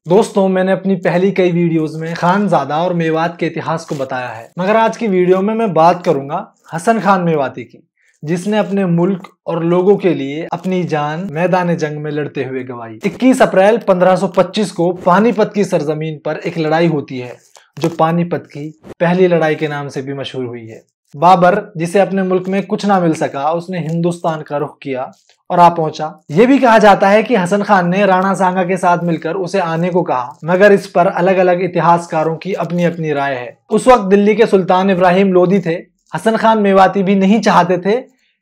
दोस्तों, मैंने अपनी पहली कई वीडियोस में खानजादा और मेवात के इतिहास को बताया है, मगर आज की वीडियो में मैं बात करूंगा हसन खान मेवाती की, जिसने अपने मुल्क और लोगों के लिए अपनी जान मैदान जंग में लड़ते हुए गंवाई। 21 अप्रैल 1525 को पानीपत की सरजमीन पर एक लड़ाई होती है, जो पानीपत की पहली लड़ाई के नाम से भी मशहूर हुई है। बाबर, जिसे अपने मुल्क में कुछ ना मिल सका, उसने हिंदुस्तान का रुख किया और आ पहुंचा। यह भी कहा जाता है कि हसन खान ने राणा सांगा के साथ मिलकर उसे आने को कहा, मगर इस पर अलग अलग इतिहासकारों की अपनी अपनी राय है। उस वक्त दिल्ली के सुल्तान इब्राहिम लोदी थे। हसन खान मेवाती भी नहीं चाहते थे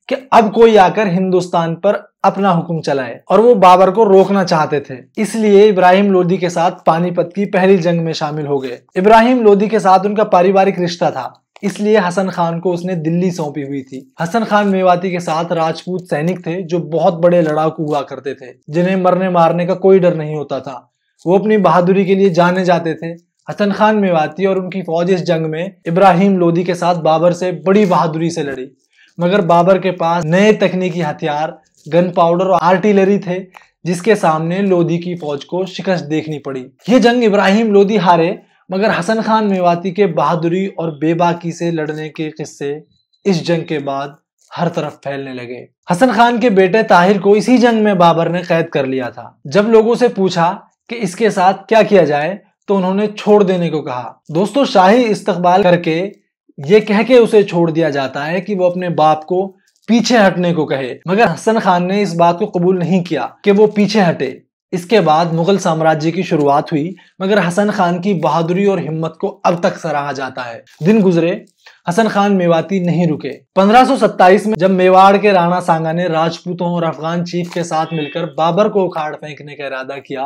कि अब कोई आकर हिंदुस्तान पर अपना हुक्म चलाए, और वो बाबर को रोकना चाहते थे। इसलिए इब्राहिम लोदी के साथ पानीपत की पहली जंग में शामिल हो गए। इब्राहिम लोदी के साथ उनका पारिवारिक रिश्ता था, इसलिए हसन खान को उसने दिल्ली सौंपी हुई थी। हसन खान मेवाती के साथ राजपूत सैनिक थे, जो बहुत बड़े लड़ाकू हुआ करते थे, जिन्हें मरने मारने का कोई डर नहीं होता था। वो अपनी बहादुरी के लिए जाने जाते थे। हसन खान मेवाती और उनकी फौज इस जंग में इब्राहिम लोदी के साथ बाबर से बड़ी बहादुरी से लड़ी, मगर बाबर के पास नए तकनीकी हथियार, गन पाउडर और आर्टिलरी थे, जिसके सामने लोदी की फौज को शिकस्त देखनी पड़ी। ये जंग इब्राहिम लोदी हारे, मगर हसन खान मेवाती के बहादुरी और बेबाकी से लड़ने के किस्से इस जंग के बाद हर तरफ फैलने लगे। हसन खान के बेटे ताहिर को इसी जंग में बाबर ने कैद कर लिया था। जब लोगों से पूछा कि इसके साथ क्या किया जाए, तो उन्होंने छोड़ देने को कहा। दोस्तों, शाही इस्तकबाल करके ये कह के उसे छोड़ दिया जाता है कि वो अपने बाप को पीछे हटने को कहे, मगर हसन खान ने इस बात को कबूल नहीं किया कि वो पीछे हटे। इसके बाद मुगल साम्राज्य की शुरुआत हुई, मगर हसन खान की बहादुरी और हिम्मत को अब तक सराहा जाता है। दिन गुजरे, हसन खान मेवाती नहीं रुके। 1527 में जब मेवाड़ के राणा सांगा ने राजपूतों और अफगान चीफ के साथ मिलकर बाबर को उखाड़ फेंकने का इरादा किया,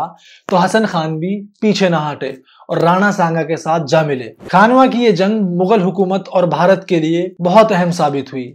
तो हसन खान भी पीछे न हटे और राणा सांगा के साथ जा मिले। खानवा की ये जंग मुगल हुकूमत और भारत के लिए बहुत अहम साबित हुई।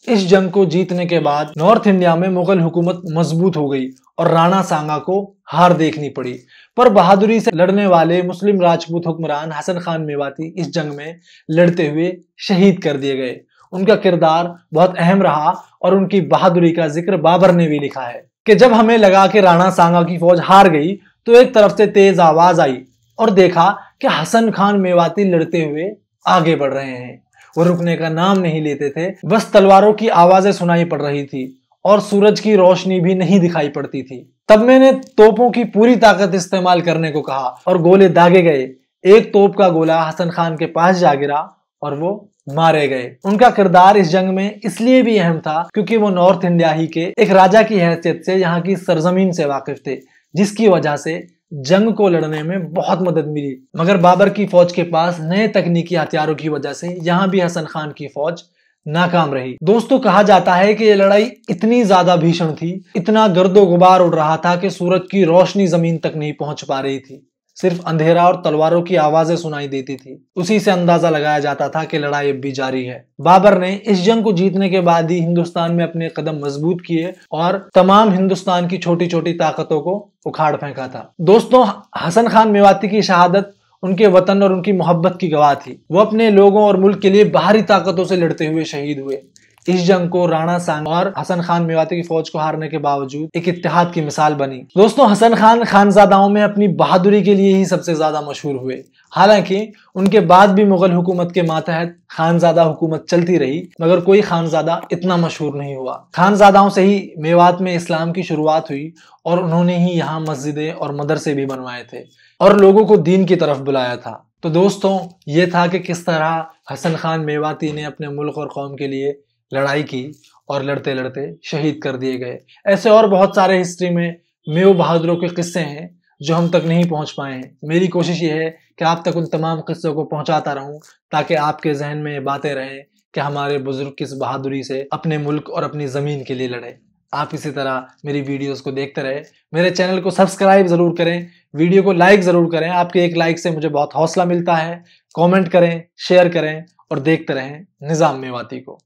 इस जंग को जीतने के बाद नॉर्थ इंडिया में मुगल हुकूमत मजबूत हो गई और राणा सांगा को हार देखनी पड़ी। पर बहादुरी से लड़ने वाले मुस्लिम राजपूत हुक्मरान हसन खान मेवाती इस जंग में लड़ते हुए शहीद कर दिए गए। उनका किरदार बहुत अहम रहा और उनकी बहादुरी का जिक्र बाबर ने भी लिखा है कि जब हमें लगा कि राणा सांगा की फौज हार गई, तो एक तरफ से तेज आवाज आई और देखा कि हसन खान मेवाती लड़ते हुए आगे बढ़ रहे हैं। वो रुकने का नाम नहीं लेते थे। बस तलवारों की आवाजें सुनाई पड़ रही थी और सूरज की रोशनी भी नहीं दिखाई पड़ती थी। तब मैंने तोपों की पूरी ताकत इस्तेमाल करने को कहा और गोले दागे गए। एक तोप का गोला हसन खान के पास जा गिरा और वो मारे गए। उनका किरदार इस जंग में इसलिए भी अहम था क्योंकि वो नॉर्थ इंडिया ही के एक राजा की हैसियत से यहाँ की सरजमीन से वाकिफ थे, जिसकी वजह से जंग को लड़ने में बहुत मदद मिली। मगर बाबर की फौज के पास नए तकनीकी हथियारों की वजह से यहाँ भी हसन खान की फौज नाकाम रही। दोस्तों, कहा जाता है कि यह लड़ाई इतनी ज्यादा भीषण थी, इतना गर्दो गुबार उड़ रहा था कि सूरज की रोशनी जमीन तक नहीं पहुंच पा रही थी। सिर्फ अंधेरा और तलवारों की आवाजें सुनाई देती थी। उसी से अंदाजा लगाया जाता था कि लड़ाई अब भी जारी है। बाबर ने इस जंग को जीतने के बाद ही हिंदुस्तान में अपने कदम मजबूत किए और तमाम हिंदुस्तान की छोटी छोटी ताकतों को उखाड़ फेंका था। दोस्तों, हसन खान मेवाती की शहादत उनके वतन और उनकी मोहब्बत की गवाह थी। वो अपने लोगों और मुल्क के लिए बाहरी ताकतों से लड़ते हुए शहीद हुए। इस जंग को राणा सांगा और हसन खान मेवाती की फौज को हारने के बावजूद एक इत्तेहाद की मिसाल बनी। दोस्तों, हसन खान खानजादाओं में अपनी बहादुरी के लिए ही सबसे ज्यादा मशहूर हुए। हालांकि उनके बाद भी मुगल हुकूमत के मातहत खानजादा हुकूमत चलती रही, मगर कोई खानजादा इतना मशहूर नहीं हुआ। खानजादाओं से ही मेवात में इस्लाम की शुरुआत हुई और उन्होंने ही यहाँ मस्जिदें और मदरसे भी बनवाए थे और लोगों को दीन की तरफ बुलाया था। तो दोस्तों, ये था कि किस तरह हसन खान मेवाती ने अपने मुल्क और कौम के लिए लड़ाई की और लड़ते लड़ते शहीद कर दिए गए। ऐसे और बहुत सारे हिस्ट्री में मेव बहादुरों के किस्से हैं जो हम तक नहीं पहुंच पाए हैं। मेरी कोशिश ये है कि आप तक उन तमाम किस्सों को पहुंचाता रहूं, ताकि आपके जहन में ये बातें रहें कि हमारे बुजुर्ग किस बहादुरी से अपने मुल्क और अपनी जमीन के लिए लड़े। आप इसी तरह मेरी वीडियोस को देखते रहे। मेरे चैनल को सब्सक्राइब जरूर करें, वीडियो को लाइक जरूर करें। आपके एक लाइक से मुझे बहुत हौसला मिलता है। कमेंट करें, शेयर करें और देखते रहें निजाम मेवाती को।